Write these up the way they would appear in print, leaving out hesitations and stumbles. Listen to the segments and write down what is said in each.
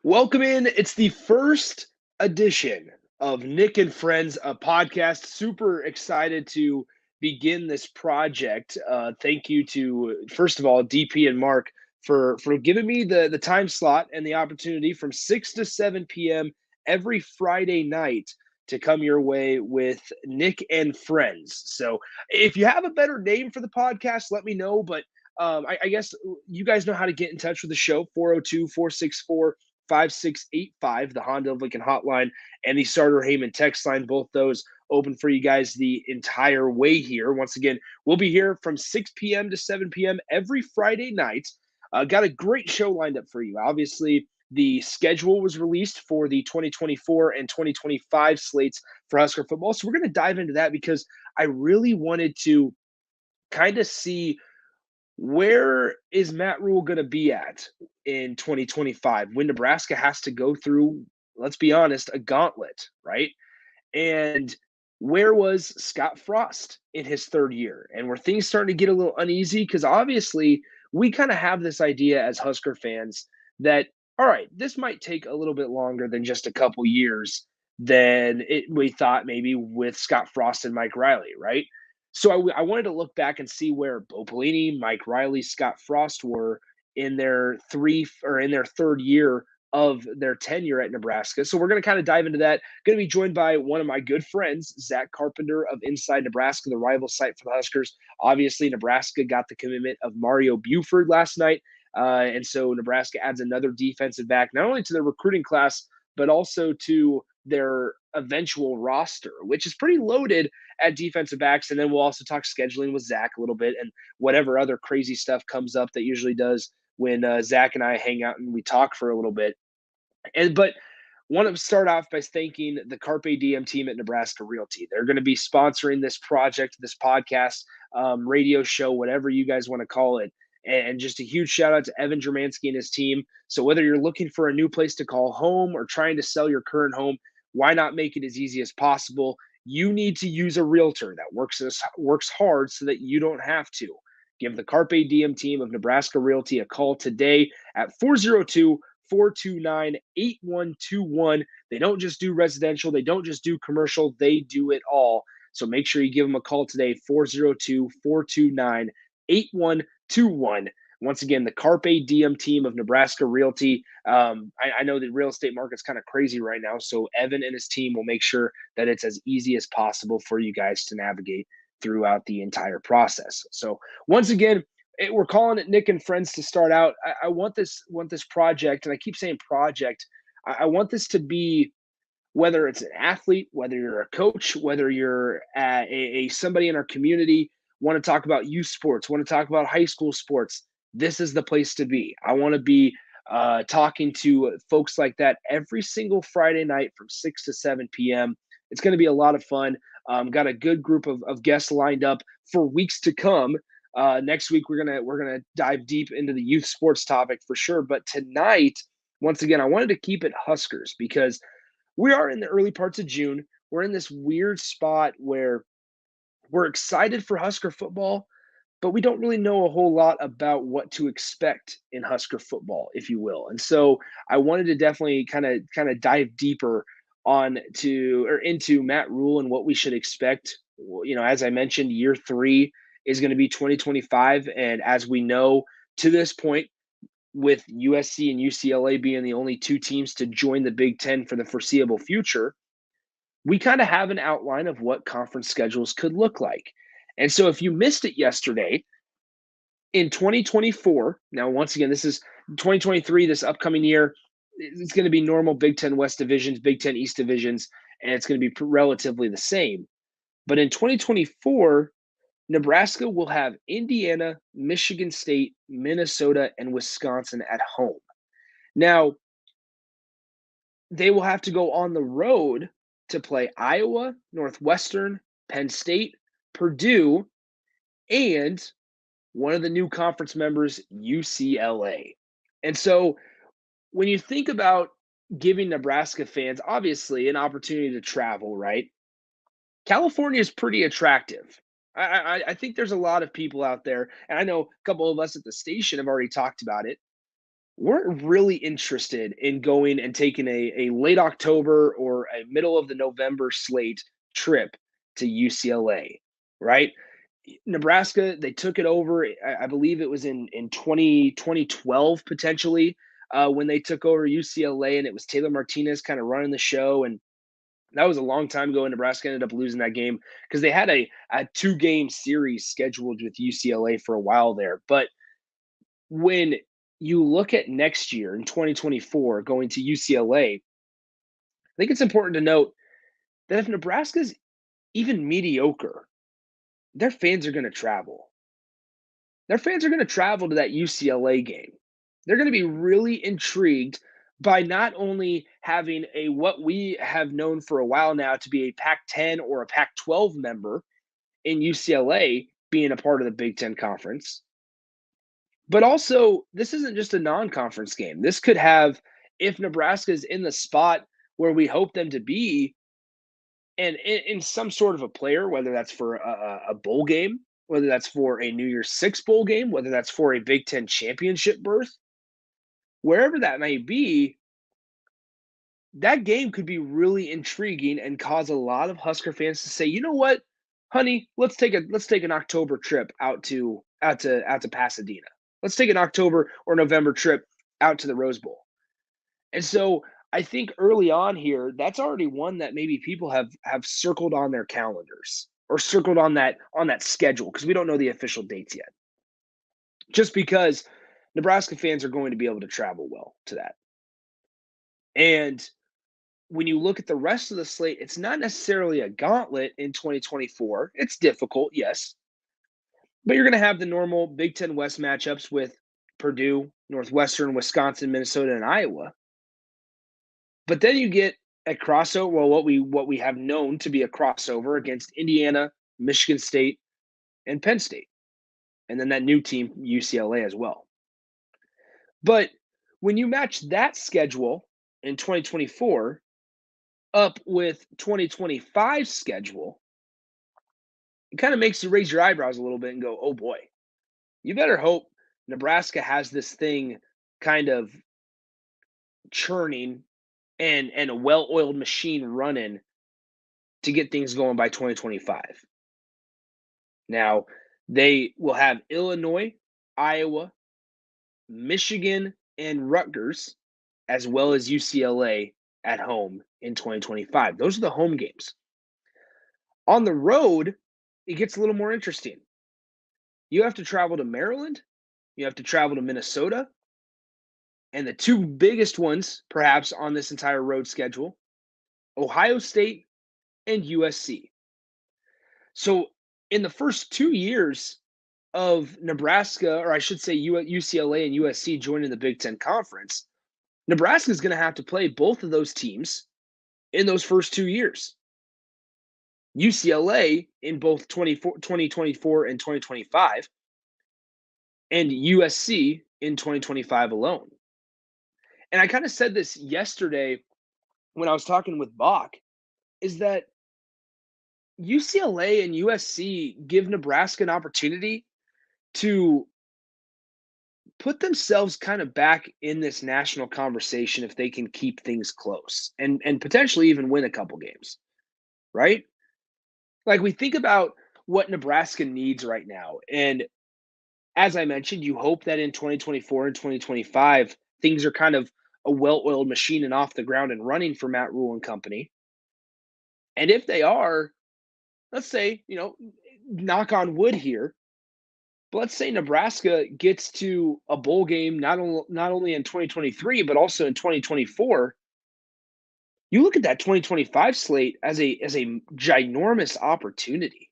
Welcome in. It's the first edition of Nick and Friends, a podcast. Super excited to begin this project. Thank you to, first of all, DP and Mark for giving me the time slot and the opportunity from 6 to 7 p.m. every Friday night to come your way with Nick and Friends. So if you have a better name for the podcast, let me know. But I guess you guys know how to get in touch with the show 402-464-5685, the Honda of Lincoln hotline, and the Starter Heyman text line. Both those open for you guys the entire way here. Once again, we'll be here from 6 p.m. to 7 p.m. every Friday night. Got a great show lined up for you. Obviously, the schedule was released for the 2024 and 2025 slates for Husker football. So we're going to dive into that because I really wanted to kind of see where is Matt Rule going to be at in 2025 when Nebraska has to go through, let's be honest, a gauntlet, right? And where was Scott Frost in his third year? And were things starting to get a little uneasy? Because obviously, we kind of have this idea as Husker fans that, all right, this might take a little bit longer than just a couple years than we thought maybe with Scott Frost and Mike Riley, right? So I wanted to look back and see where Bo Pelini, Mike Riley, Scott Frost were in their third year of their tenure at Nebraska. So we're going to kind of dive into that. Going to be joined by one of my good friends, Zach Carpenter of Inside Nebraska, the rival site for the Huskers. Obviously, Nebraska got the commitment of Mario Buford last night. And so Nebraska adds another defensive back, not only to their recruiting class, but also to their eventual roster, which is pretty loaded at defensive backs. And then we'll also talk scheduling with Zach a little bit and whatever other crazy stuff comes up that usually does when Zach and I hang out and we talk for a little bit. But want to start off by thanking the Carpe Diem team at Nebraska Realty. They're going to be sponsoring this project, this podcast, radio show, whatever you guys want to call it. And just a huge shout out to Evan Germansky and his team. So whether you're looking for a new place to call home or trying to sell your current home, why not make it as easy as possible? You need to use a realtor that works hard so that you don't have to. Give the Carpe Diem team of Nebraska Realty a call today at 402 429 8121. They don't just do residential, they don't just do commercial, they do it all. So make sure you give them a call today, 402 429 8121. Once again, the Carpe Diem team of Nebraska Realty. I know the real estate market's kind of crazy right now. So Evan and his team will make sure that it's as easy as possible for you guys to navigate throughout the entire process. So once again, we're calling it Nick and Friends to start out. I want this project, and I keep saying project. I want this to be, whether it's an athlete, whether you're a coach, whether you're a somebody in our community, want to talk about youth sports, want to talk about high school sports. This is the place to be. I want to be talking to folks like that every single Friday night from 6 to 7 p.m. It's going to be a lot of fun. Got a good group of guests lined up for weeks to come. Next week we're gonna dive deep into the youth sports topic for sure. But tonight, once again, I wanted to keep it Huskers because we are in the early parts of June. We're in this weird spot where we're excited for Husker football, but we don't really know a whole lot about what to expect in Husker football, if you will. And so I wanted to definitely kind of dive deeper on to or into Matt Rule and what we should expect. You know, as I mentioned, year three is going to be 2025. And as we know to this point, with USC and UCLA being the only two teams to join the Big Ten for the foreseeable future, we kind of have an outline of what conference schedules could look like. And so if you missed it yesterday, in 2024, now once again, this is 2023, this upcoming year, it's going to be normal Big Ten West divisions, Big Ten East divisions, and it's going to be relatively the same. But in 2024, Nebraska will have Indiana, Michigan State, Minnesota, and Wisconsin at home. Now, they will have to go on the road to play Iowa, Northwestern, Penn State, Purdue, and one of the new conference members, UCLA. And so when you think about giving Nebraska fans, obviously, an opportunity to travel, right? California is pretty attractive. I think there's a lot of people out there, and I know a couple of us at the station have already talked about it. we're really interested in going and taking a late October or a middle of the November slate trip to UCLA, right? Nebraska, they took it over. I believe it was in 2012 potentially when they took over UCLA, and it was Taylor Martinez kind of running the show. And that was a long time ago, and Nebraska ended up losing that game because they had a two-game series scheduled with UCLA for a while there. But when you look at next year in 2024 going to UCLA, I think it's important to note that if Nebraska's even mediocre, their fans are going to travel. Their fans are going to travel to that UCLA game. They're going to be really intrigued by not only having a what we have known for a while now to be a Pac-10 or a Pac-12 member in UCLA being a part of the Big Ten Conference, but also this isn't just a non-conference game. This could have, if Nebraska is in the spot where we hope them to be, and in some sort of a player, whether that's for a bowl game, whether that's for a New Year's Six bowl game, whether that's for a Big Ten championship berth, wherever that may be, that game could be really intriguing and cause a lot of Husker fans to say, you know what, honey, let's take an October trip out to Pasadena. Let's take an October or November trip out to the Rose Bowl. And so I think early on here, that's already one that maybe people have circled on their calendars or circled on that schedule because we don't know the official dates yet. Just because Nebraska fans are going to be able to travel well to that. And when you look at the rest of the slate, it's not necessarily a gauntlet in 2024. It's difficult, yes, but you're going to have the normal Big Ten West matchups with Purdue, Northwestern, Wisconsin, Minnesota, and Iowa. But then you get a crossover, well, what we have known to be a crossover against Indiana, Michigan State, and Penn State, and then that new team UCLA as well. But when you match that schedule in 2024 up with 2025 schedule, it kind of makes you raise your eyebrows a little bit and go, "Oh boy, you better hope Nebraska has this thing kind of churning and a well-oiled machine running to get things going by 2025." Now, they will have Illinois, Iowa, Michigan, and Rutgers, as well as UCLA at home in 2025. Those are the home games. On the road, it gets a little more interesting. You have to travel to Maryland, you have to travel to Minnesota, and the two biggest ones, perhaps, on this entire road schedule, Ohio State and USC. So, in the first 2 years of Nebraska, or I should say UCLA and USC joining the Big Ten Conference, Nebraska is going to have to play both of those teams in those first 2 years. UCLA in both 2024 and 2025, and USC in 2025 alone. And I kind of said this yesterday when I was talking with Bach, is that UCLA and USC give Nebraska an opportunity to put themselves kind of back in this national conversation if they can keep things close and potentially even win a couple games, right? Like we think about what Nebraska needs right now. And as I mentioned, you hope that in 2024 and 2025, things are kind of a well-oiled machine and off the ground and running for Matt Rule and company. And if they are, let's say, knock on wood here, but let's say Nebraska gets to a bowl game not only in 2023 but also in 2024. You look at that 2025 slate as a ginormous opportunity.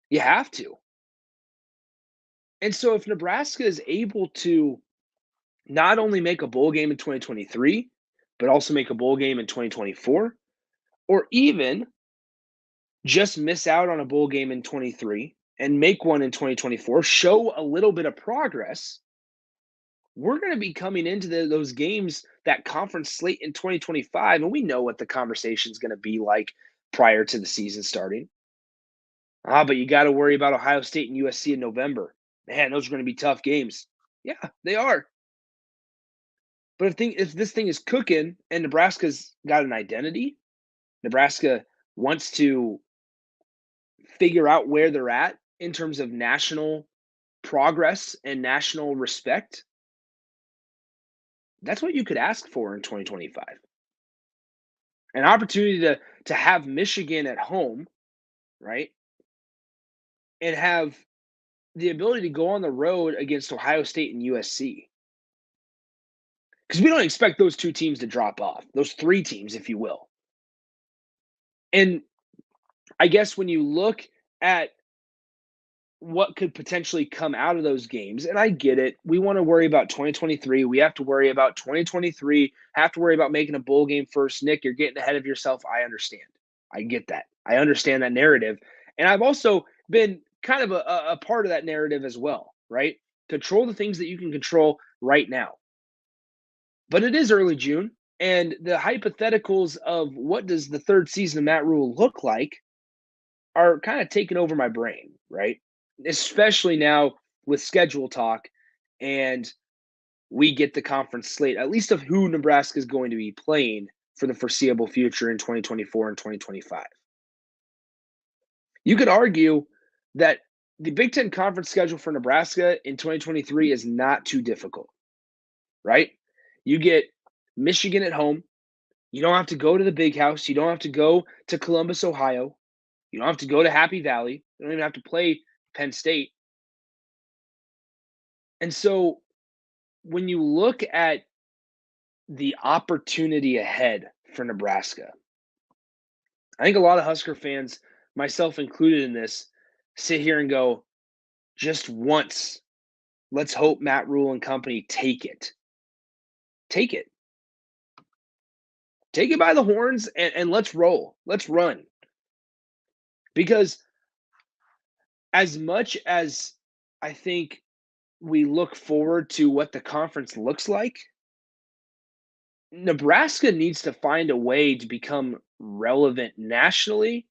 You have to. And so if Nebraska is able to not only make a bowl game in 2023, but also make a bowl game in 2024, or even just miss out on a bowl game in 23 and make one in 2024, show a little bit of progress, we're going to be coming into those games, that conference slate in 2025, and we know what the conversation is going to be like prior to the season starting. But you got to worry about Ohio State and USC in November. Man, those are going to be tough games. Yeah, they are. But if this thing is cooking and Nebraska's got an identity, Nebraska wants to figure out where they're at in terms of national progress and national respect, that's what you could ask for in 2025. An opportunity to have Michigan at home, right? And have the ability to go on the road against Ohio State and USC. Because we don't expect those two teams to drop off, those three teams, if you will. And I guess when you look at what could potentially come out of those games, and I get it, we want to worry about 2023. We have to worry about 2023, have to worry about making a bowl game first. Nick, you're getting ahead of yourself. I understand. I get that. I understand that narrative. And I've also been kind of a part of that narrative as well, right? Control the things that you can control right now. But it is early June, and the hypotheticals of what does the third season of Matt Rule look like are kind of taking over my brain, right? Especially now with schedule talk and we get the conference slate, at least of who Nebraska is going to be playing for the foreseeable future in 2024 and 2025. You could argue that the Big Ten conference schedule for Nebraska in 2023 is not too difficult, right? You get Michigan at home. You don't have to go to the big house. You don't have to go to Columbus, Ohio. You don't have to go to Happy Valley. You don't even have to play Penn State. And so when you look at the opportunity ahead for Nebraska, I think a lot of Husker fans, myself included in this, sit here and go, just once, let's hope Matt Rule and company take it. Take it. Take it by the horns and let's roll. Let's run. Because as much as I think we look forward to what the conference looks like, Nebraska needs to find a way to become relevant nationally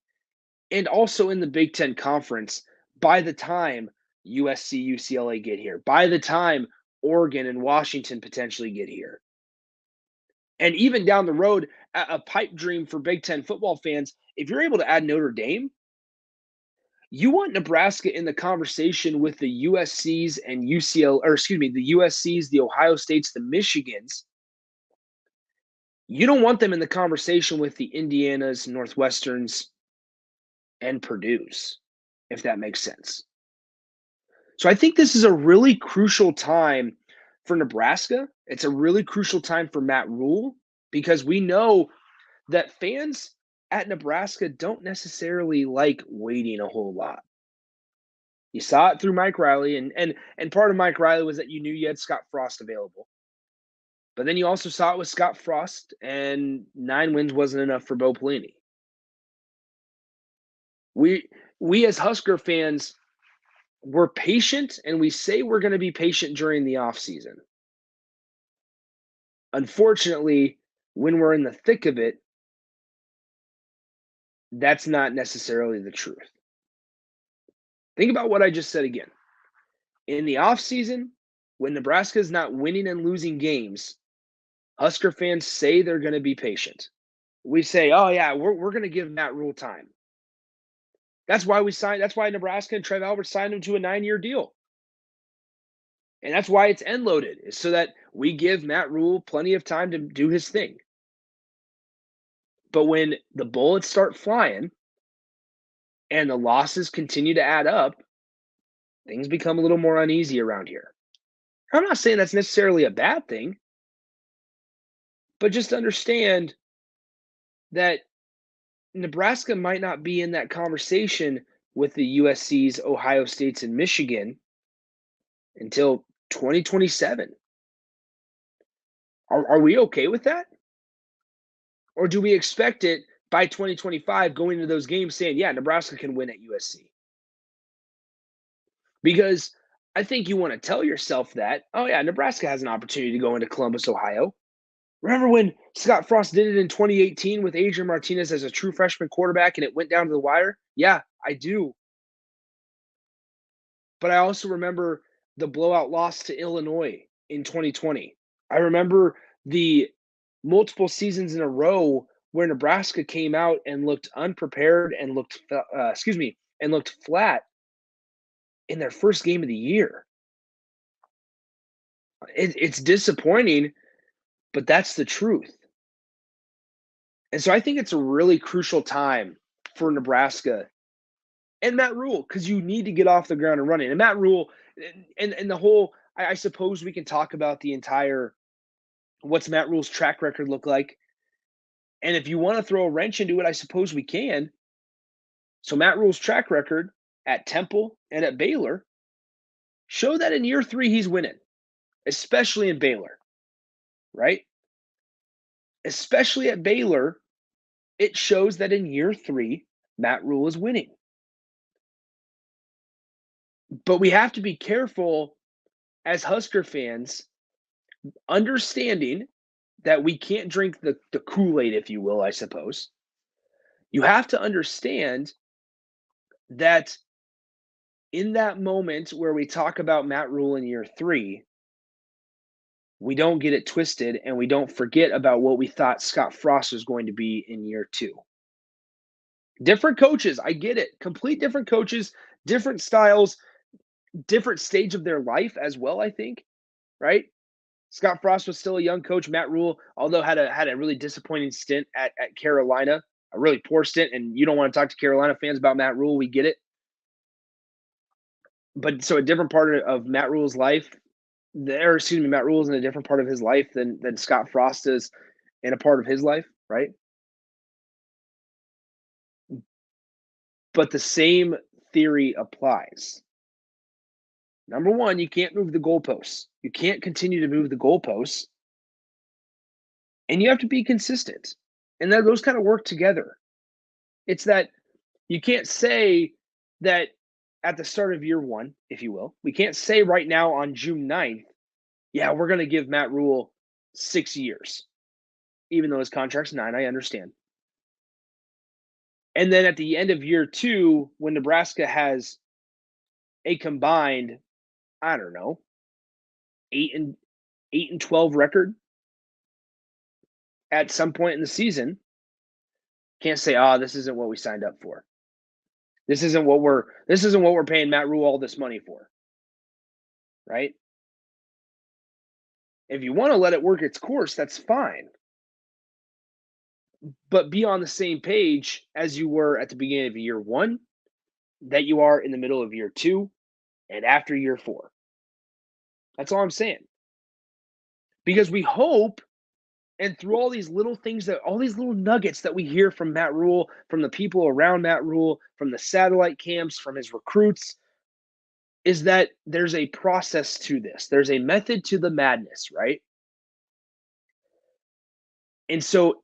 and also in the Big Ten Conference by the time USC, UCLA get here, by the time Oregon and Washington potentially get here. And even down the road, a pipe dream for Big Ten football fans, if you're able to add Notre Dame, you want Nebraska in the conversation with the USCs and UCL, or excuse me, the USCs, the Ohio States, the Michigans. You don't want them in the conversation with the Indianas, Northwesterns, and Purdue's, if that makes sense. So I think this is a really crucial time for Nebraska. It's a really crucial time for Matt Rule because we know that fans at Nebraska don't necessarily like waiting a whole lot. You saw it through Mike Riley, and part of Mike Riley was that you knew you had Scott Frost available. But then you also saw it with Scott Frost, and 9 wins wasn't enough for Bo Pelini. We as Husker fans, we're patient, and we say we're going to be patient during the offseason. Unfortunately, when we're in the thick of it, that's not necessarily the truth. Think about what I just said again. In the offseason, when Nebraska is not winning and losing games, Husker fans say they're going to be patient. We say, oh, yeah, we're going to give Matt Rule time. That's why that's why Nebraska and Trev Alberts signed him to a 9-year deal. And that's why it's end loaded, is so that we give Matt Rule plenty of time to do his thing. But when the bullets start flying and the losses continue to add up, things become a little more uneasy around here. I'm not saying that's necessarily a bad thing, but just understand that Nebraska might not be in that conversation with the USCs, Ohio States, and Michigan until 2027. Are we okay with that? Or do we expect it by 2025 going into those games saying, yeah, Nebraska can win at USC? Because I think you want to tell yourself that, oh, yeah, Nebraska has an opportunity to go into Columbus, Ohio. Remember when Scott Frost did it in 2018 with Adrian Martinez as a true freshman quarterback and it went down to the wire? Yeah, I do. But I also remember the blowout loss to Illinois in 2020. I remember the multiple seasons in a row where Nebraska came out and looked unprepared and looked flat in their first game of the year. It's disappointing, but that's the truth. And so I think it's a really crucial time for Nebraska and Matt Rule because you need to get off the ground and running. And Matt Rule and the whole, I suppose we can talk about the entire what's Matt Rule's track record look like. And if you want to throw a wrench into it, I suppose we can. So Matt Rule's track record at Temple and at Baylor show that in year 3 he's winning, especially in Baylor, right? Especially at Baylor, it shows that in year 3 Matt Rule is winning. But we have to be careful as Husker fans, understanding that we can't drink the Kool-Aid, if you will, I suppose. You have to understand that in that moment where we talk about Matt Rule in year 3, we don't get it twisted and we don't forget about what we thought Scott Frost was going to be in year 2. Different coaches, I get it. Complete different coaches, different styles, different stage of their life as well, I think, right? Scott Frost was still a young coach. Matt Rule, although had a really disappointing stint at Carolina, a really poor stint, and you don't want to talk to Carolina fans about Matt Rule. We get it. But so a different part of Matt Rule's life, Matt Rule's in a different part of his life than Scott Frost is in a part of his life, right? But the same theory applies. Number one, you can't move the goalposts. You can't continue to move the goalposts, and you have to be consistent. And those kind of work together. It's that you can't say that at the start of year 1, if you will. We can't say right now on June 9th, yeah, we're going to give Matt Rule 6 years, even though his contract's 9. I understand. And then at the end of year 2, when Nebraska has a combined, I don't know, 8 and 12 record at some point in the season, can't say, this isn't what we signed up for. This isn't what we're paying Matt Rule all this money for. Right? If you want to let it work its course, that's fine. But be on the same page as you were at the beginning of year 1, that you are in the middle of year 2, and after year 4. That's all I'm saying. Because we hope, and through all these little things, all these little nuggets that we hear from Matt Rule, from the people around Matt Rule, from the satellite camps, from his recruits, is that there's a process to this. There's a method to the madness, right? And so,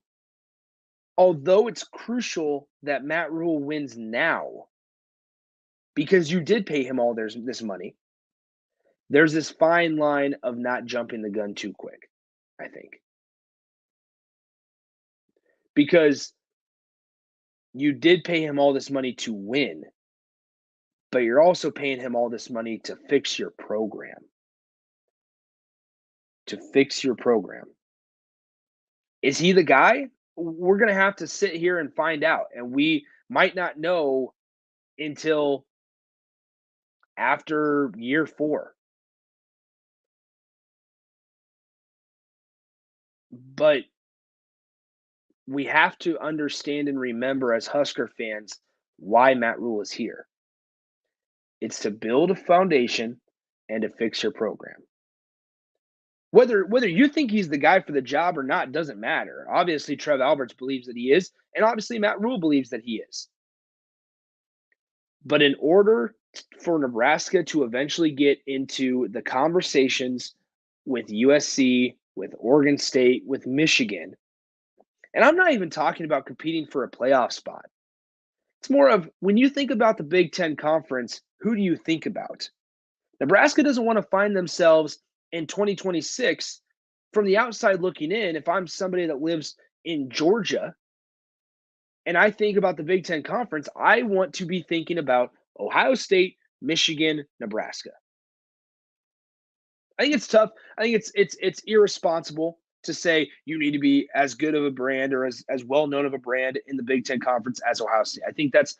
although it's crucial that Matt Rule wins now, because you did pay him all this money, there's this fine line of not jumping the gun too quick, I think. Because you did pay him all this money to win, but you're also paying him all this money to fix your program. To fix your program. Is he the guy? We're going to have to sit here and find out. And we might not know until after year 4. But we have to understand and remember as Husker fans why Matt Rule is here. It's to build a foundation and to fix your program. Whether you think he's the guy for the job or not doesn't matter. Obviously, Trev Alberts believes that he is, and obviously Matt Rule believes that he is. But in order for Nebraska to eventually get into the conversations with USC, with Oregon State, with Michigan, and I'm not even talking about competing for a playoff spot. It's more of when you think about the Big Ten Conference, who do you think about? Nebraska doesn't want to find themselves in 2026 from the outside looking in. If I'm somebody that lives in Georgia and I think about the Big Ten Conference, I want to be thinking about Ohio State, Michigan, Nebraska. I think it's tough. I think it's irresponsible to say you need to be as good of a brand or as well known of a brand in the Big Ten Conference as Ohio State. I think that's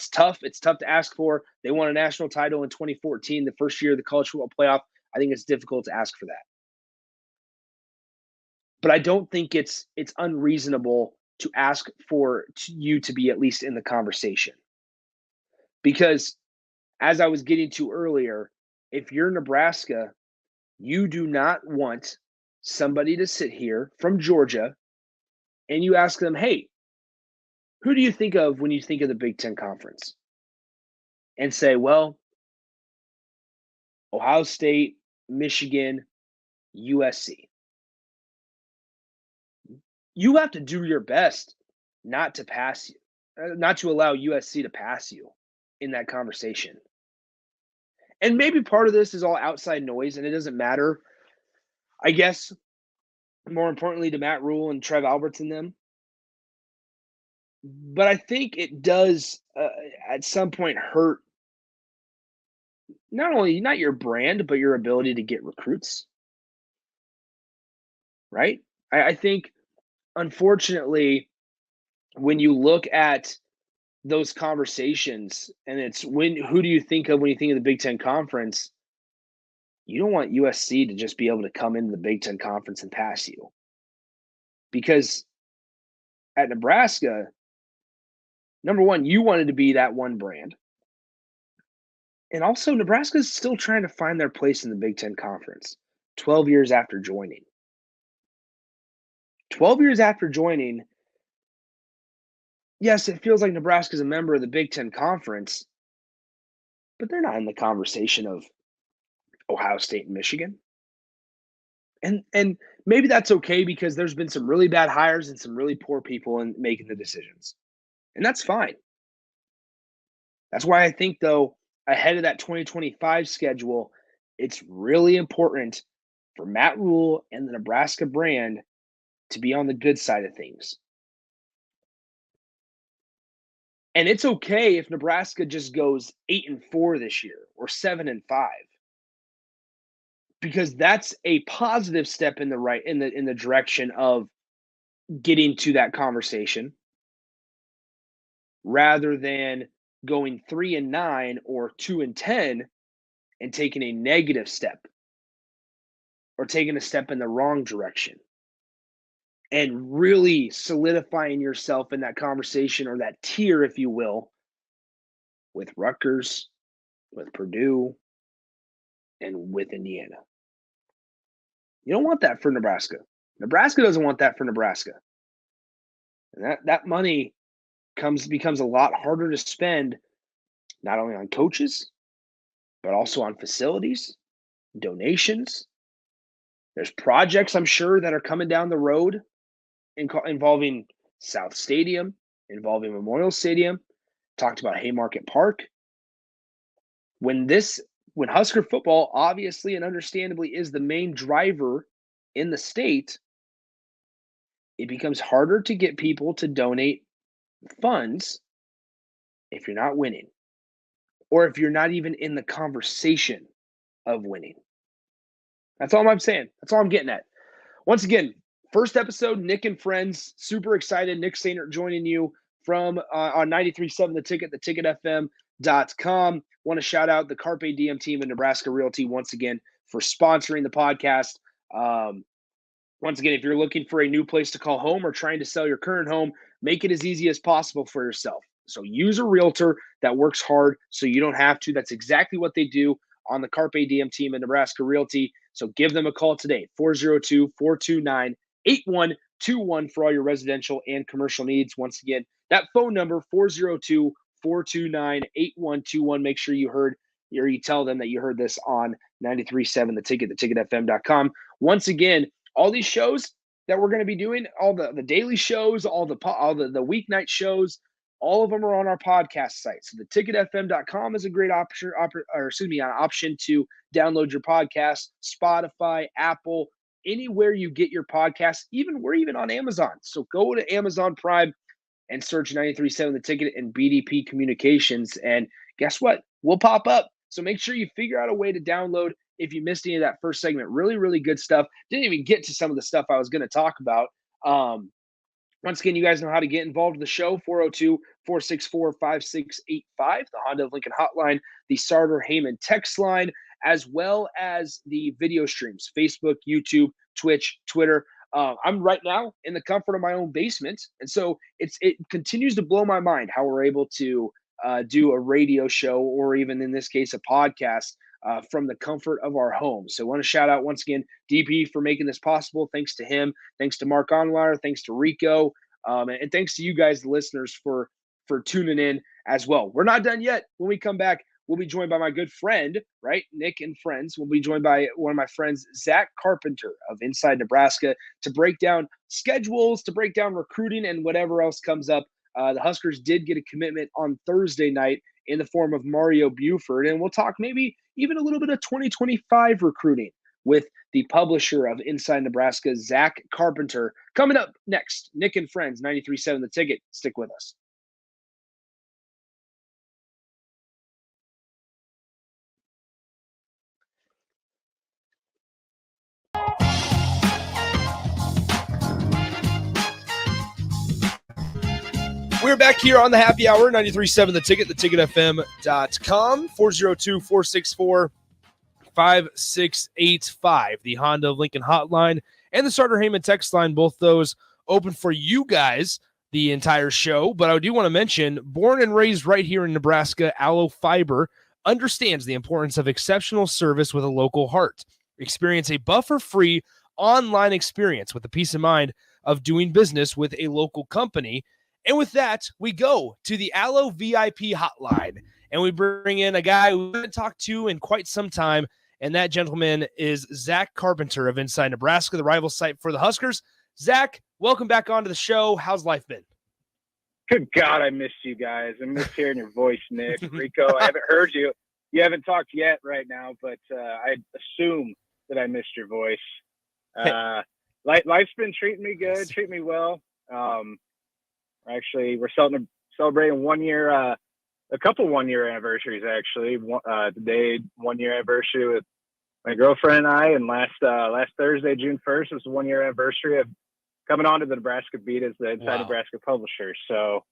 tough. It's tough to ask for. They won a national title in 2014, the first year of the college football playoff. I think it's difficult to ask for that. But I don't think it's unreasonable to ask for you to be at least in the conversation. Because as I was getting to earlier, if you're Nebraska, you do not want somebody to sit here from Georgia and you ask them, hey, who do you think of when you think of the Big Ten Conference? And say, well, Ohio State, Michigan, USC. You have to do your best not to pass you, not to allow USC to pass you in that conversation. And maybe part of this is all outside noise and it doesn't matter. I guess more importantly to Matt Rule and Trev Alberts and them. But I think it does at some point hurt not your brand, but your ability to get recruits. Right? I think unfortunately, when you look at those conversations and it's who do you think of when you think of the Big Ten Conference? You don't want USC to just be able to come into the Big Ten Conference and pass you. Because at Nebraska, number one, you wanted to be that one brand. And also, Nebraska's still trying to find their place in the Big Ten Conference 12 years after joining. 12 years after joining, yes, it feels like Nebraska's a member of the Big Ten Conference, but they're not in the conversation of Ohio State and Michigan. And maybe that's okay because there's been some really bad hires and some really poor people in making the decisions. And that's fine. That's why I think, though, ahead of that 2025 schedule, it's really important for Matt Rule and the Nebraska brand to be on the good side of things. And it's okay if Nebraska just goes 8-4 this year or 7-5. Because that's a positive step in the direction of getting to that conversation rather than going 3-9 or 2-10 and taking a negative step or taking a step in the wrong direction and really solidifying yourself in that conversation or that tier, if you will, with Rutgers, with Purdue, and with Indiana. You don't want that for Nebraska. Nebraska doesn't want that for Nebraska. And that money becomes a lot harder to spend not only on coaches, but also on facilities, donations. There's projects I'm sure that are coming down the road involving South Stadium, involving Memorial Stadium, talked about Haymarket Park. When Husker football obviously and understandably is the main driver in the state, it becomes harder to get people to donate funds if you're not winning or if you're not even in the conversation of winning. That's all I'm saying. That's all I'm getting at. Once again, first episode, Nick and Friends. Super excited. Nick Sainert joining you from on 93.7 The Ticket, theticketfm.com. Want to shout out the Carpe Diem team and Nebraska Realty once again for sponsoring the podcast. Once again, if you're looking for a new place to call home or trying to sell your current home, make it as easy as possible for yourself. So use a realtor that works hard so you don't have to. That's exactly what they do on the Carpe Diem team in Nebraska Realty. So give them a call today, 402-429-8121 for all your residential and commercial needs. Once again, that phone number, 402-429-8121. Make sure you heard or you tell them that you heard this on 93.7 The Ticket, theticketfm.com. Once again, all these shows that we're going to be doing, all the daily shows, all the weeknight shows, all of them are on our podcast site. So theticketfm.com is a great option, option to download your podcast. Spotify, Apple, anywhere you get your podcasts. We're even on Amazon. So go to Amazon Prime and search 93.7 The Ticket and BDP Communications. And guess what? We'll pop up. So make sure you figure out a way to download if you missed any of that first segment. Really, really good stuff. Didn't even get to some of the stuff I was going to talk about. Once again, you guys know how to get involved in the show. 402-464-5685, the Honda of Lincoln hotline, the Sartor Heyman text line, as well as the video streams, Facebook, YouTube, Twitch, Twitter. I'm right now in the comfort of my own basement. And so it continues to blow my mind how we're able to do a radio show, or even in this case, a podcast from the comfort of our home. So I want to shout out once again DP for making this possible. Thanks to him. Thanks to Mark Onweiler. Thanks to Rico. And thanks to you guys, the listeners, for tuning in as well. We're not done yet. When we come back, we'll be joined by my good friend, right? Nick and friends. We'll be joined by one of my friends, Zach Carpenter of Inside Nebraska, to break down schedules, to break down recruiting, and whatever else comes up. The Huskers did get a commitment on Thursday night in the form of Mario Buford, and we'll talk maybe even a little bit of 2025 recruiting with the publisher of Inside Nebraska, Zach Carpenter. Coming up next, Nick and Friends, 93.7 The Ticket. Stick with us. We're back here on the happy hour, 93.7 The Ticket, theticketfm.com, 402-464-5685, the Honda of Lincoln hotline, and the Sartor Heyman text line, both those open for you guys the entire show. But I do want to mention, born and raised right here in Nebraska, Aloe Fiber understands the importance of exceptional service with a local heart. Experience a buffer-free online experience with the peace of mind of doing business with a local company. And with that, we go to the Aloe VIP hotline, and we bring in a guy we haven't talked to in quite some time, and that gentleman is Zach Carpenter of Inside Nebraska, the rival site for the Huskers. Zach, welcome back onto the show. How's life been? Good God, I missed you guys. I missed hearing your voice, Nick. Rico, I haven't heard you. You haven't talked yet right now, but I assume that I missed your voice. Life's been treating me good, treating me well. Actually, we're celebrating 1 year, a couple 1 year anniversaries, actually. Today, 1 year anniversary with my girlfriend and I, and last Thursday, June 1st, was the 1 year anniversary of coming on to the Nebraska Beat as the Inside Nebraska publisher. So,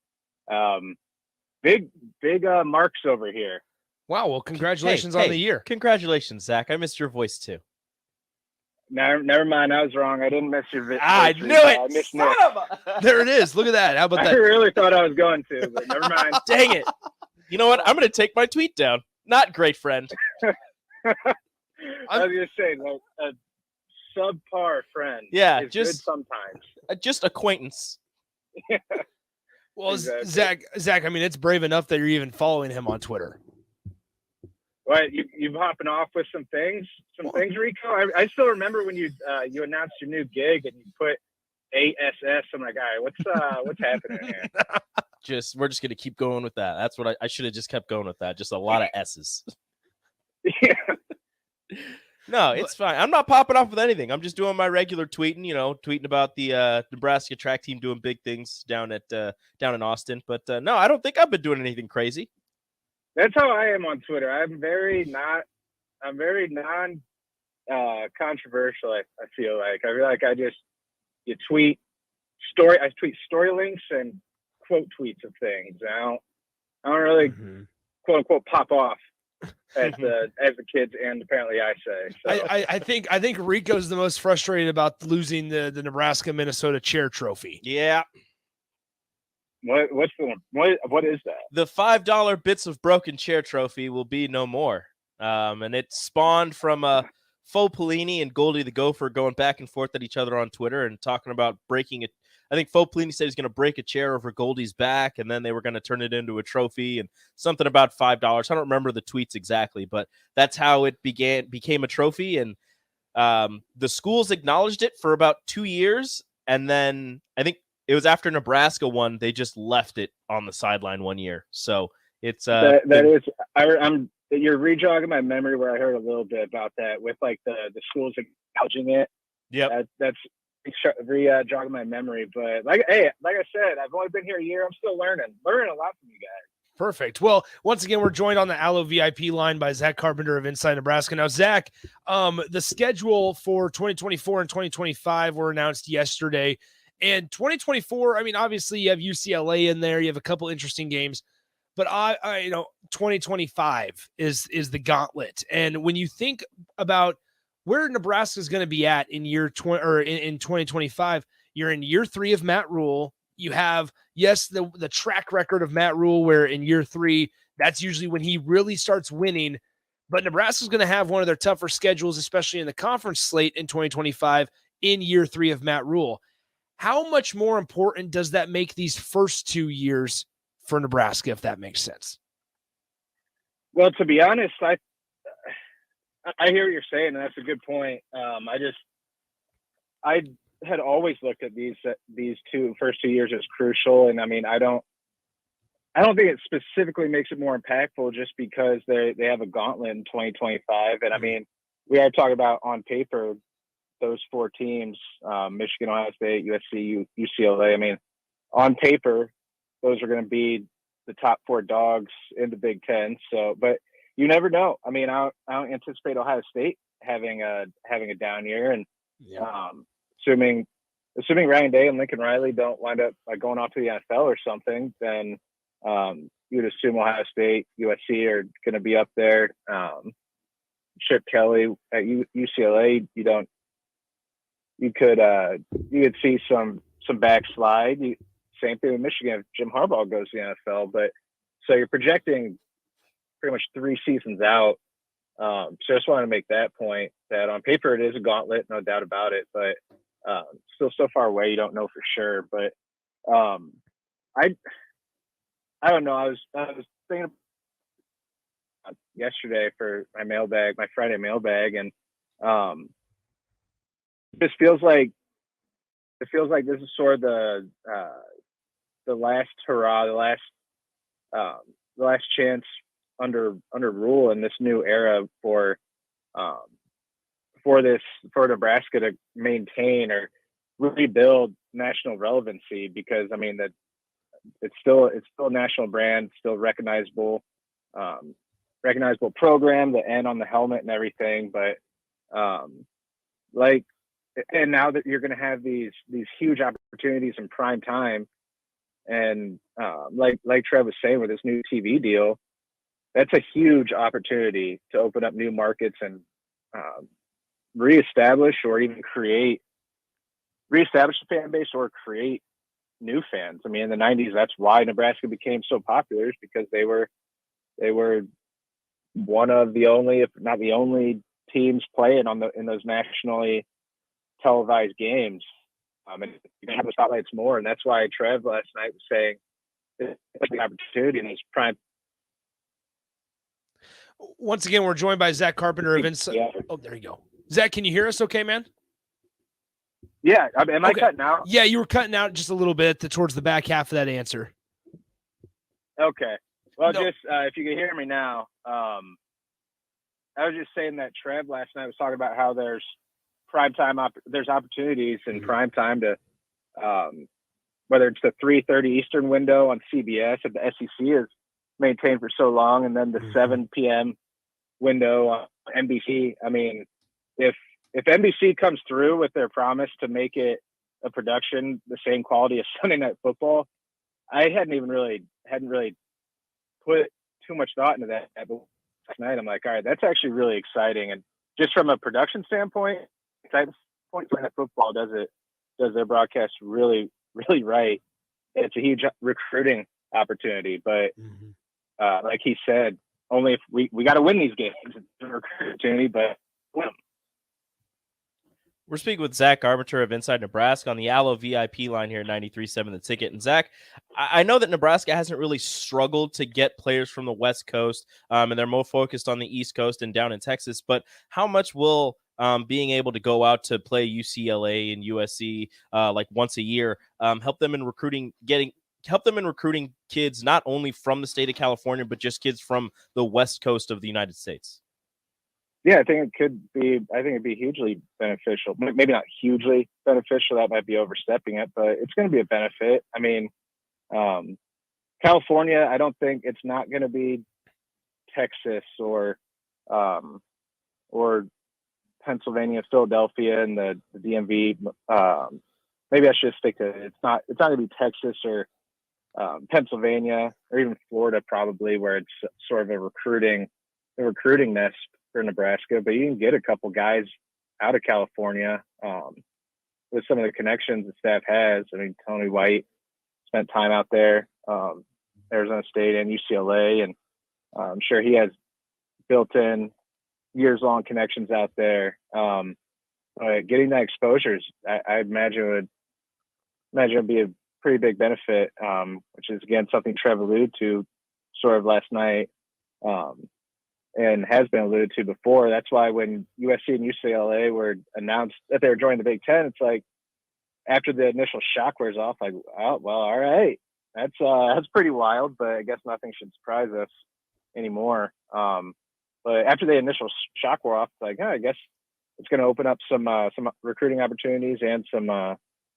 big marks over here. Wow. Well, congratulations on the year. Congratulations, Zach. I missed your voice too. Never mind. I was wrong. I didn't miss your voice. I knew it. I missed Nick. There it is. Look at that. How about that? I really thought I was going to, but never mind. Dang it. You know what? I'm going to take my tweet down. Not great friend. I was going to say, like, a subpar friend. Yeah, is just good sometimes. Just acquaintance. Well, Exactly. Zach, I mean, it's brave enough that you're even following him on Twitter. What, you hopping off with some things, Rico? I still remember when you announced your new gig and you put ASS. I'm like, all right, what's happening here? We're just going to keep going with that. That's what I should have just kept going with that. Just a lot of S's. Yeah. No, it's fine. I'm not popping off with anything. I'm just doing my regular tweeting, tweeting about the Nebraska track team doing big things down in Austin. But no, I don't think I've been doing anything crazy. That's how I am on Twitter. I'm very controversial. I feel like you tweet I tweet story links and quote tweets of things. I don't really quote unquote pop off as the kids, and apparently I say. So. I think Rico's the most frustrated about losing the Nebraska Minnesota chair trophy. Yeah. What's the one? What is that? The $5 bits of broken chair trophy will be no more. And it spawned from Faux Pelini and Goldie the Gopher going back and forth at each other on Twitter and talking about breaking it. I think Faux Pelini said he's going to break a chair over Goldie's back, and then they were going to turn it into a trophy and something about $5. I don't remember the tweets exactly, but that's how it became a trophy. And the schools acknowledged it for about 2 years, and then I think it was after Nebraska won, they just left it on the sideline 1 year. So it's you're rejogging my memory where I heard a little bit about that with like the schools acknowledging it. Yeah, that's jogging my memory. But like I said, I've only been here a year. I'm still learning a lot from you guys. Perfect. Well, once again, we're joined on the Allo VIP line by Zach Carpenter of Inside Nebraska. Now, Zach, the schedule for 2024 and 2025 were announced yesterday. And 2024, I mean, obviously you have UCLA in there. You have a couple interesting games. But 2025 is the gauntlet. And when you think about where Nebraska is going to be at in year 20 or in 2025, you're in year 3 of Matt Rule. You have, yes, the track record of Matt Rule, where in year 3, that's usually when he really starts winning. But Nebraska's going to have one of their tougher schedules, especially in the conference slate in 2025 in year 3 of Matt Rule. How much more important does that make these first 2 years for Nebraska, if that makes sense? Well, to be honest, I hear what you're saying, and that's a good point. I had always looked at these first 2 years as crucial, and I mean, I don't think it specifically makes it more impactful just because they have a gauntlet in 2025. And I mean, we are talking about on paper those 4 teams: Michigan, Ohio State, USC, UCLA. I mean, on paper, those are going to be the top 4 dogs in the Big Ten. So, but you never know. I mean, I don't anticipate Ohio State having a down year, and assuming Ryan Day and Lincoln Riley don't wind up going off to the NFL or something, then you'd assume Ohio State, USC are going to be up there. Chip Kelly at UCLA, you could see some backslide. Same thing with Michigan if Jim Harbaugh goes to the NFL. But so you're projecting pretty much 3 seasons out. So I just wanted to make that point that on paper it is a gauntlet, no doubt about it, but still so far away you don't know for sure. But I don't know. I was thinking yesterday for my Friday mailbag, and this feels like this is sort of the last hurrah, the last chance under Rule in this new era for Nebraska to maintain or rebuild national relevancy, because I mean that it's still a national brand, still recognizable program, the N on the helmet and everything. But and now that you're going to have these huge opportunities in prime time, and like Trev was saying with this new TV deal, that's a huge opportunity to open up new markets and reestablish the fan base or create new fans. I mean, in the 90s, that's why Nebraska became so popular, is because they were one of the only, if not the only, teams playing in those nationally televised games. And you can have the spotlights more, and that's why Trev last night was saying it's the opportunity in these prime. Once again, we're joined by Zach Carpenter of Inside. Yeah. Oh, there you go. Zach, can you hear us okay, man? Yeah. Am I cutting out? Yeah, you were cutting out just a little bit towards the back half of that answer. Okay. Well, just if you can hear me now, I was just saying that Trev last night was talking about how there's there's opportunities in prime time to, whether it's the 3:30 Eastern window on CBS that the SEC has maintained for so long, and then the 7 p.m. window on NBC. I mean, if NBC comes through with their promise to make it a production the same quality as Sunday Night Football, I hadn't really put too much thought into that. But last night, I'm like, all right, that's actually really exciting. And just from a production standpoint, Sunday Night Football does their broadcast really, really right. It's a huge recruiting opportunity, but like he said, only if we got to win these games. It's a recruiting opportunity, but win them. We're speaking with Zach Carpenter of Inside Nebraska on the Allo VIP line here at 93.7 The Ticket. And Zach, I know that Nebraska hasn't really struggled to get players from the West Coast, and they're more focused on the East Coast and down in Texas. But how much will being able to go out to play UCLA and USC like once a year help them in recruiting kids not only from the state of California, but just kids from the West Coast of the United States? Yeah, I think it'd be hugely beneficial. Maybe not hugely beneficial. That might be overstepping it, but it's going to be a benefit. I mean, California, I don't think it's not going to be Texas or Pennsylvania, Philadelphia, and the DMV. Maybe I should stick to it. It's not going to be Texas or Pennsylvania or even Florida, probably, where it's sort of a recruiting nest for Nebraska. But you can get a couple guys out of California with some of the connections the staff has. I mean, Tony White spent time out there, Arizona State and UCLA, and I'm sure he has built-in years-long connections out there. Getting that exposure, I imagine would be a pretty big benefit, which is, again, something Trev alluded to sort of last night and has been alluded to before. That's why when USC and UCLA were announced that they were joining the Big Ten, it's like after the initial shock wears off, like, oh, well, all right. That's pretty wild, but I guess nothing should surprise us anymore. But after the initial shock wore off, like, I guess it's going to open up some recruiting opportunities and some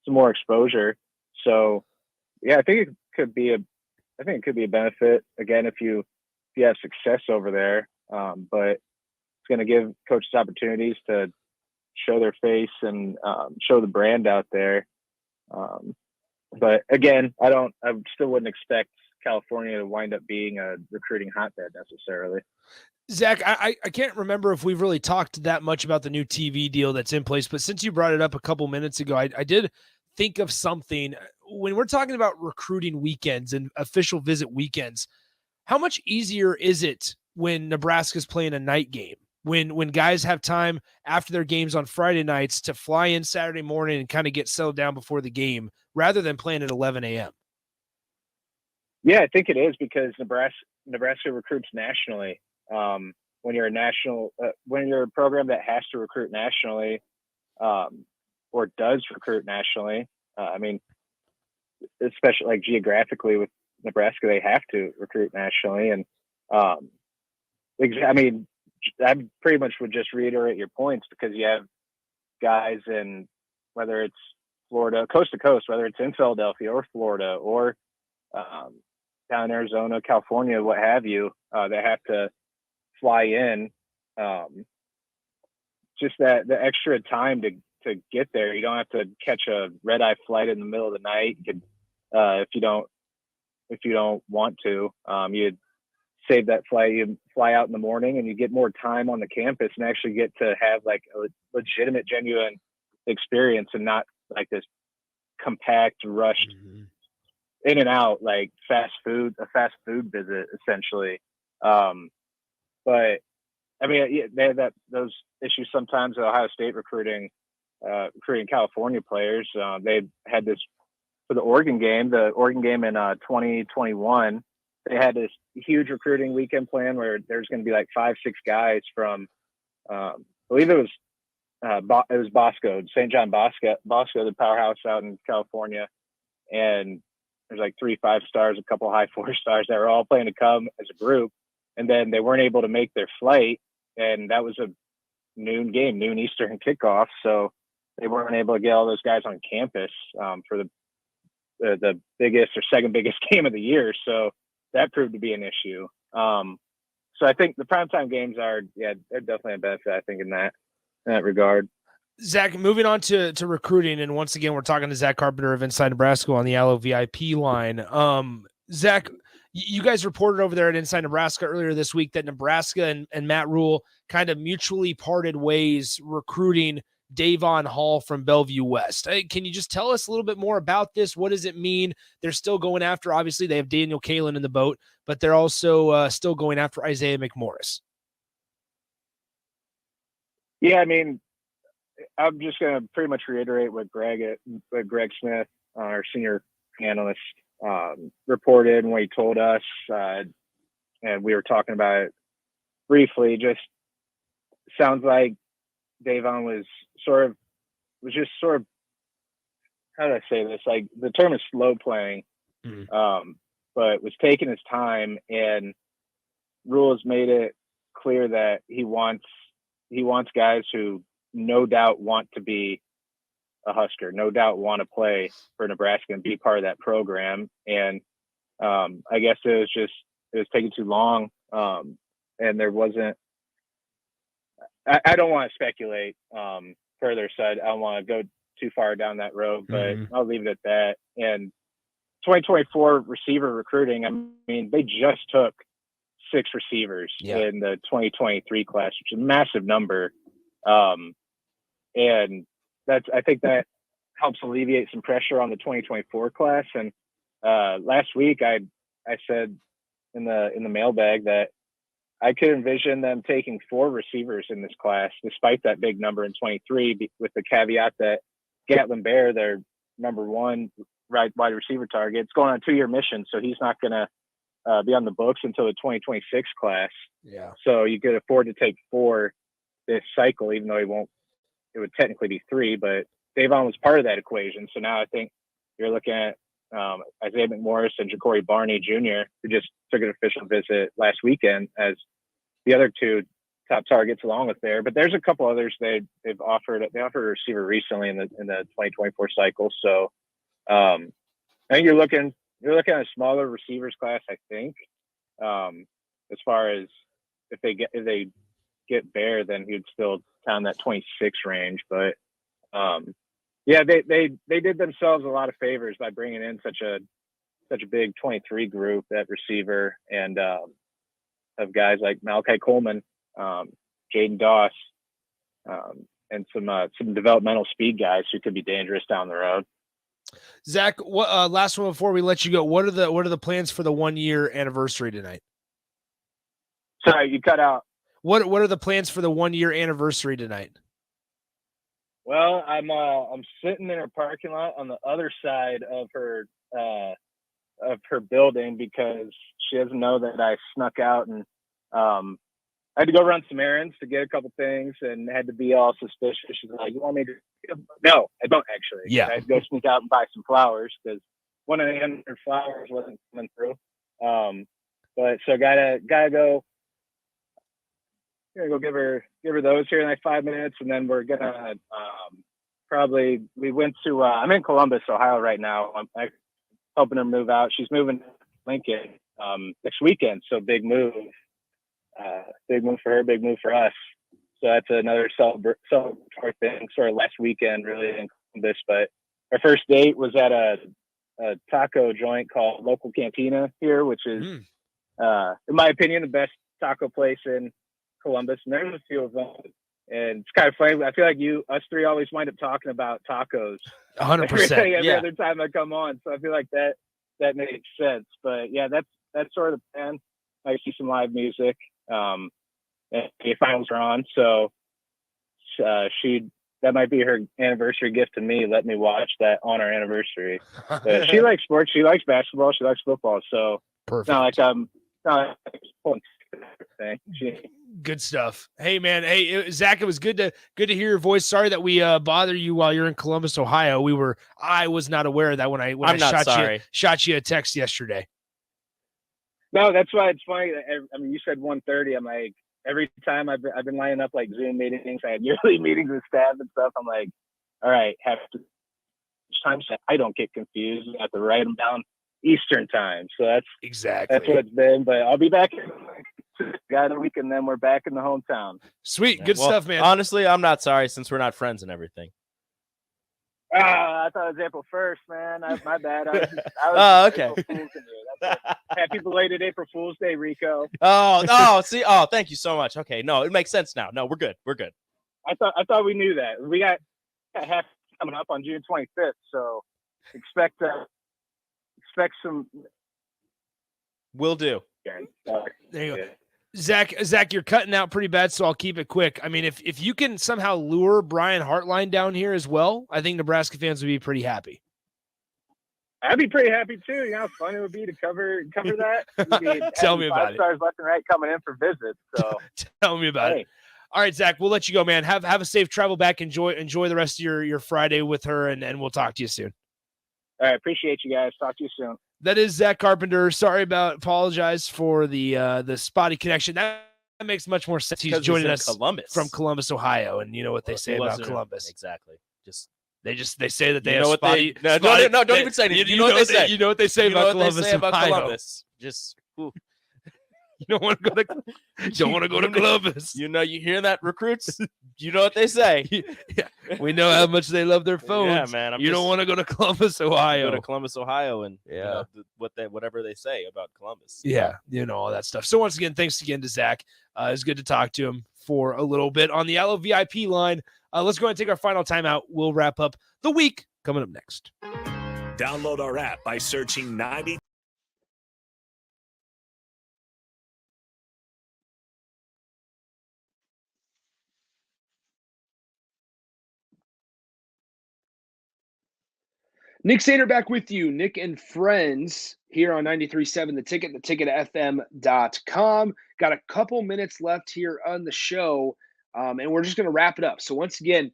more exposure. So, yeah, I think it could be a benefit, again, if you have success over there. But it's going to give coaches opportunities to show their face and show the brand out there. But again, I still wouldn't expect California to wind up being a recruiting hotbed necessarily. Zach, I can't remember if we've really talked that much about the new TV deal that's in place, but since you brought it up a couple minutes ago, I did think of something. When we're talking about recruiting weekends and official visit weekends, how much easier is it when Nebraska's playing a night game? When guys have time after their games on Friday nights to fly in Saturday morning and kind of get settled down before the game rather than playing at 11 a.m.? Yeah, I think it is because Nebraska recruits nationally. When you're a program that has to recruit nationally, or does recruit nationally, I mean, especially like geographically with Nebraska, they have to recruit nationally. And I mean, I pretty much would just reiterate your points because you have guys in, whether it's Florida, coast to coast, whether it's in Philadelphia or Florida or down in Arizona, California, what have you, that have to fly in. Just that the extra time to get there. You don't have to catch a red eye flight in the middle of the night. You could, if you don't want to, you save that flight. You fly out in the morning, and you get more time on the campus and actually get to have like a legitimate, genuine experience, and not like this compact, rushed in and out like a fast food visit essentially. But I mean, they have those issues sometimes at Ohio State recruiting California players. They had this for the Oregon game in 2021. They had this huge recruiting weekend plan where there's going to be like 5-6 guys from, I believe it was Bosco, St. John Bosco, the powerhouse out in California. And there's like 3 5-stars, a couple high 4-stars that were all planning to come as a group. And then they weren't able to make their flight. And that was a noon Eastern kickoff. So they weren't able to get all those guys on campus for the biggest or second biggest game of the year. So that proved to be an issue. So I think the primetime games they're definitely a benefit, I think, in that regard. Zach, moving on to recruiting, and once again, we're talking to Zach Carpenter of Inside Nebraska on the Allo VIP line. Zach, you guys reported over there at Inside Nebraska earlier this week that Nebraska and Matt Rhule kind of mutually parted ways recruiting Davon Hall from Bellevue West. Can you just tell us a little bit more about this? What does it mean? They're still going after, obviously, they have Daniel Kalen in the boat, but they're also still going after Isaiah McMorris. Yeah, I mean, I'm just going to pretty much reiterate what Greg Smith, our senior analyst, reported and what he told us. And we were talking about it briefly. Just sounds like Davon was just sort of, how do I say this? Like, the term is slow playing, but was taking his time, and Rhule has made it clear that he wants guys who no doubt want to be a Husker, no doubt want to play for Nebraska and be part of that program. And I guess it was taking too long. And there wasn't, I don't want to speculate further, so I don't want to go too far down that road, but I'll leave it at that. And 2024 receiver recruiting, I mean, they just took 6 receivers in the 2023 class, which is a massive number. And I think that helps alleviate some pressure on the 2024 class. And last week I said in the mailbag that I could envision them taking 4 receivers in this class, despite that big number in 23, with the caveat that Gatlin Bear, their number 1 wide receiver target, is going on a 2-year mission, so he's not going to be on the books until the 2026 class. Yeah. So you could afford to take 4 this cycle, even though it would technically be 3, but Davon was part of that equation. So now I think you're looking at Isaiah McMorris and Ja'Cory Barney Jr., who just took an official visit last weekend as the other 2 top targets along with there. But there's a couple others they've offered. They offered a receiver recently in the 2024 cycle. So I think you're looking at a smaller receivers class, I think. As far as if they get Bear, then he'd still down that 26 range. But yeah, they did themselves a lot of favors by bringing in such a big 23 group at receiver, and of guys like Malachi Coleman, Jaden Doss, and some developmental speed guys who could be dangerous down the road. Zach, what last one before we let you go? What are the plans for the 1-year anniversary tonight? Sorry, you cut out. What are the plans for the 1-year anniversary tonight? Well, I'm sitting in her parking lot on the other side of her building because she doesn't know that I snuck out, and I had to go run some errands to get a couple things and had to be all suspicious. She's like, "You want me to?" No, I don't actually. Yeah. I had to go sneak out and buy some flowers because one of the other flowers wasn't coming through. But so gotta go. Gonna go give her those here in like 5 minutes, and then we're gonna we went to I'm in Columbus, Ohio right now. I'm helping her move out. She's moving to Lincoln next weekend, so big move for her, big move for us. So that's another celebratory thing. Sort of last weekend, really, in Columbus. But our first date was at a taco joint called Local Cantina here, which is, in my opinion, the best taco place in Columbus. And there's a few of them. And it's kind of funny. I feel like us three always wind up talking about tacos 100%. every other time I come on. So I feel like that makes sense. But yeah, that's sort of the plan. I see some live music. And the finals are on, so that might be her anniversary gift to me. Let me watch that on our anniversary. But she likes sports. She likes basketball. She likes football. So perfect. It's not like pulling thing. Good stuff. Hey man. Hey Zach, it was good to hear your voice. Sorry that we bother you while you're in Columbus, Ohio. I was not aware of that when I shot you a text yesterday. No, that's why it's funny. I mean, you said 1:30. I'm like, every time I've been lining up like Zoom meetings, I had yearly meetings with staff and stuff. I'm like, all right, have to time so I don't get confused. I have to write them down Eastern time. So that's what it's been. But I'll be back in a week, and then we're back in the hometown. Sweet, good stuff, man. Honestly, I'm not sorry since we're not friends and everything. I thought it was April 1st, man. My bad. I was okay. Happy belated April Fool's Day, Rico. See, thank you so much. Okay, no, it makes sense now. No, we're good. I thought we knew that. We got half coming up on June 25th, so expect some. Will do. There you go. Zach, you're cutting out pretty bad, so I'll keep it quick. I mean, if you can somehow lure Brian Hartline down here as well, I think Nebraska fans would be pretty happy. I'd be pretty happy too. You know how fun it would be to cover that. Tell me about it. 5 stars left and right coming in for visits. So tell me about it. All right, Zach, we'll let you go, man. Have a safe travel back. Enjoy the rest of your Friday with her, and we'll talk to you soon. All right, appreciate you guys. Talk to you soon. That is Zach Carpenter. Apologize for the spotty connection. That makes much more sense. He's joining us from Columbus, Ohio, and you know what they say about Columbus. Exactly. Just They say that they You have know what spotty. they? No, spotty- no, don't even say anything. You know what they say. You know what they say You know about what they Columbus, say about Ohio. Columbus. Just ooh. You don't want to go to. Don't want to go to Columbus. You know, you hear that, recruits? You know what they say. Yeah, we know how much they love their phones. Yeah, man. You don't want to go to Columbus, Ohio. Go to Columbus, Ohio, and Yeah. whatever they say about Columbus. Yeah, all that stuff. So once again, thanks again to Zach. It's good to talk to him for a little bit on the Allo VIP line. Let's go ahead and take our final timeout. We'll wrap up the week coming up next. Download our app by searching 90. Nick Sainer back with you. Nick and Friends here on 93.7 The Ticket, theticketfm.com. Got a couple minutes left here on the show, and we're just going to wrap it up. So once again,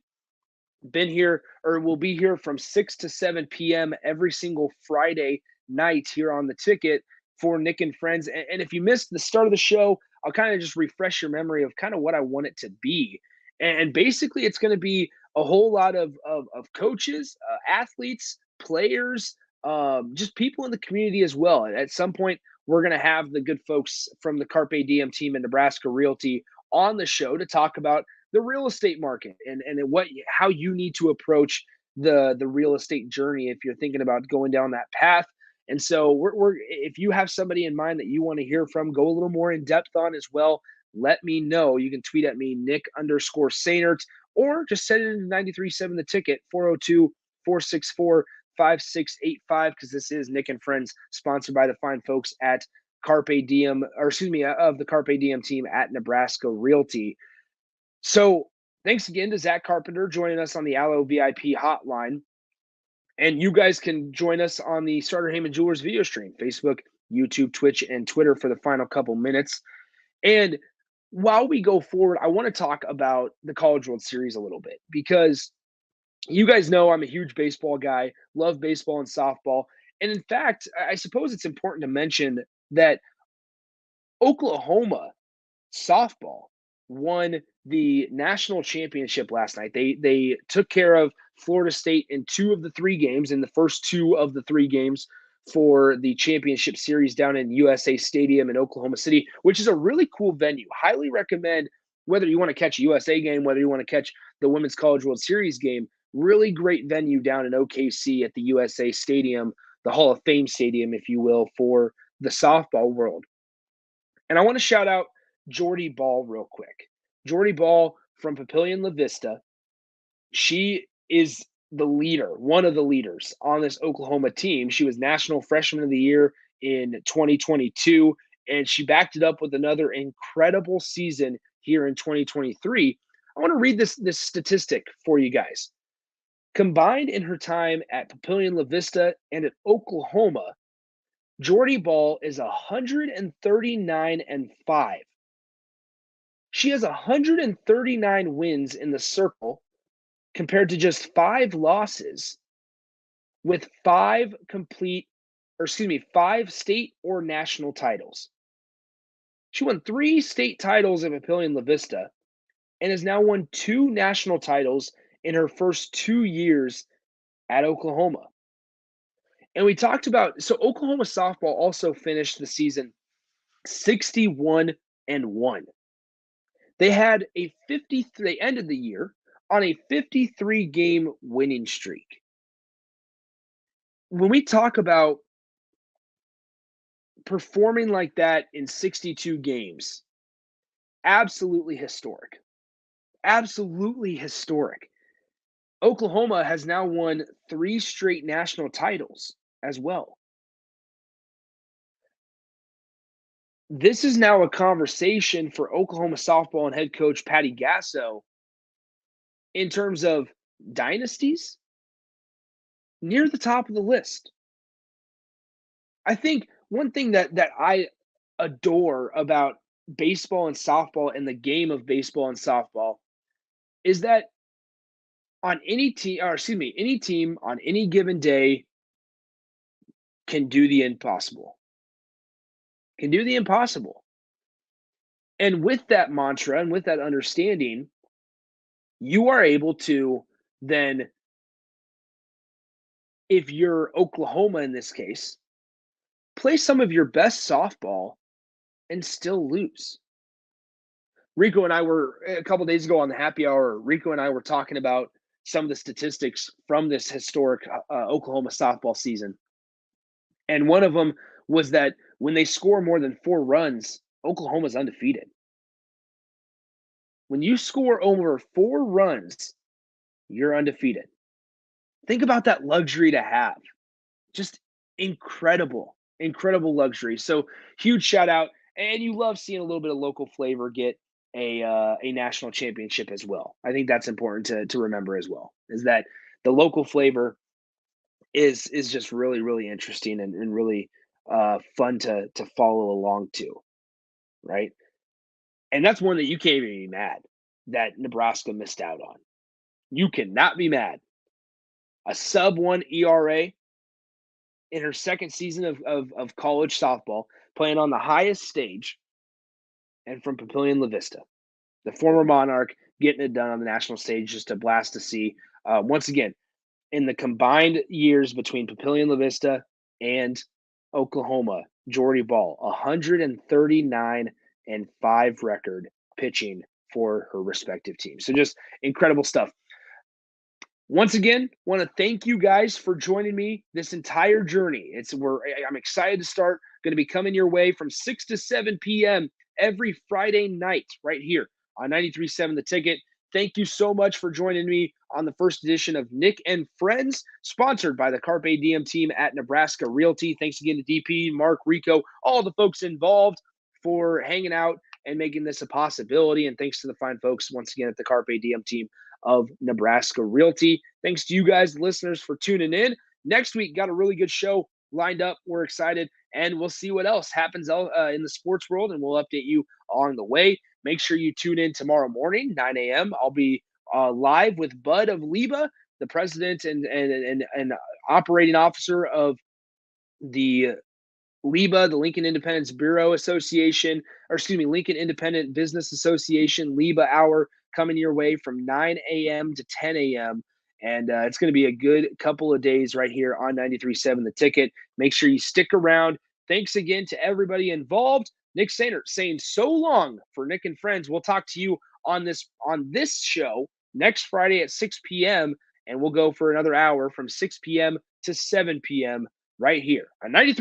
we'll be here from 6 to 7 p.m. every single Friday night here on The Ticket for Nick and Friends. And if you missed the start of the show, I'll kind of just refresh your memory of kind of what I want it to be. And basically, it's going to be a whole lot of coaches, athletes, players, just people in the community as well. And at some point, we're going to have the good folks from the Carpe Diem team and Nebraska Realty on the show to talk about the real estate market and how you need to approach the real estate journey if you're thinking about going down that path. And so if you have somebody in mind that you want to hear from, go a little more in depth on as well, let me know. You can tweet at me, Nick_Sainert, or just send it into 93.7 The Ticket, 402-464-5685, because this is Nick and Friends, sponsored by the fine folks at Carpe Diem, of the Carpe Diem team at Nebraska Realty. So thanks again to Zach Carpenter joining us on the Allo VIP hotline. And you guys can join us on the Starter Heyman Jewelers video stream, Facebook, YouTube, Twitch, and Twitter for the final couple minutes. And while we go forward, I want to talk about the College World Series a little bit, because you guys know I'm a huge baseball guy, love baseball and softball. And in fact, I suppose it's important to mention that Oklahoma softball won the national championship last night. They took care of Florida State in 2 of the 3 games, in the first 2 of the 3 games for the championship series down in USA Stadium in Oklahoma City, which is a really cool venue. Highly recommend, whether you want to catch a USA game, whether you want to catch the Women's College World Series game. Really great venue down in OKC at the USA Stadium, the Hall of Fame Stadium, if you will, for the softball world. And I want to shout out Jordy Ball real quick. Jordy Ball from Papillion La Vista. She is the leader, one of the leaders on this Oklahoma team. She was National Freshman of the Year in 2022, and she backed it up with another incredible season here in 2023. I want to read this statistic for you guys. Combined in her time at Papillion La Vista and at Oklahoma, Jordy Ball is 139-5. She has 139 wins in the circle compared to just 5 losses, with 5 state or national titles. She won 3 state titles at Papillion La Vista and has now won 2 national titles in her first 2 years at Oklahoma. And we talked about, so Oklahoma softball also finished the season 61-1. They had they ended the year on a 53-game winning streak. When we talk about performing like that in 62 games, absolutely historic. Absolutely historic. Oklahoma has now won 3 straight national titles as well. This is now a conversation for Oklahoma softball and head coach Patty Gasso in terms of dynasties near the top of the list. I think one thing that I adore about baseball and softball and the game of baseball and softball is that on any team on any given day can do the impossible. Can do the impossible. And with that mantra and with that understanding, you are able to then if you're Oklahoma in this case, play some of your best softball and still lose. Rico and I were a couple days ago on the happy hour. Rico and I were talking about some of the statistics from this historic Oklahoma softball season. And one of them was that when they score more than 4 runs, Oklahoma's undefeated. When you score over 4 runs, you're undefeated. Think about that luxury to have. Just incredible, incredible luxury. So huge shout out. And you love seeing a little bit of local flavor get a national championship as well. I think that's important to remember as well, is that the local flavor is just really, really interesting and really fun to follow along to, right? And that's one that you can't even be mad that Nebraska missed out on. You cannot be mad. A sub 1 ERA in her second season of college softball, playing on the highest stage, and from Papillion La Vista, the former Monarch, getting it done on the national stage, just a blast to see. Once again, in the combined years between Papillion La Vista and Oklahoma, Jordy Ball, 139 and 5 record pitching for her respective teams. So just incredible stuff. Once again, want to thank you guys for joining me this entire journey. I'm excited to start. Going to be coming your way from 6 to 7 p.m. every Friday night right here on 93.7 The Ticket. Thank you so much for joining me on the first edition of Nick and Friends, sponsored by the Carpe Diem team at Nebraska Realty. Thanks again to DP, Mark, Rico, all the folks involved for hanging out and making this a possibility. And thanks to the fine folks once again at the Carpe Diem team of Nebraska Realty. Thanks to you guys, listeners, for tuning in. Next week, got a really good show lined up. We're excited, and we'll see what else happens in the sports world, and we'll update you along the way. Make sure you tune in tomorrow morning, 9 a.m. I'll be live with Bud of LIBA, the president and operating officer of the LIBA, the Lincoln Independence Bureau Association, Lincoln Independent Business Association, LIBA Hour, coming your way from 9 a.m. to 10 a.m. And it's going to be a good couple of days right here on 93.7 The Ticket. Make sure you stick around. Thanks again to everybody involved. Nick Sainert saying so long for Nick and Friends. We'll talk to you on this show next Friday at 6 p.m. And we'll go for another hour from 6 p.m. to 7 p.m. right here on 93.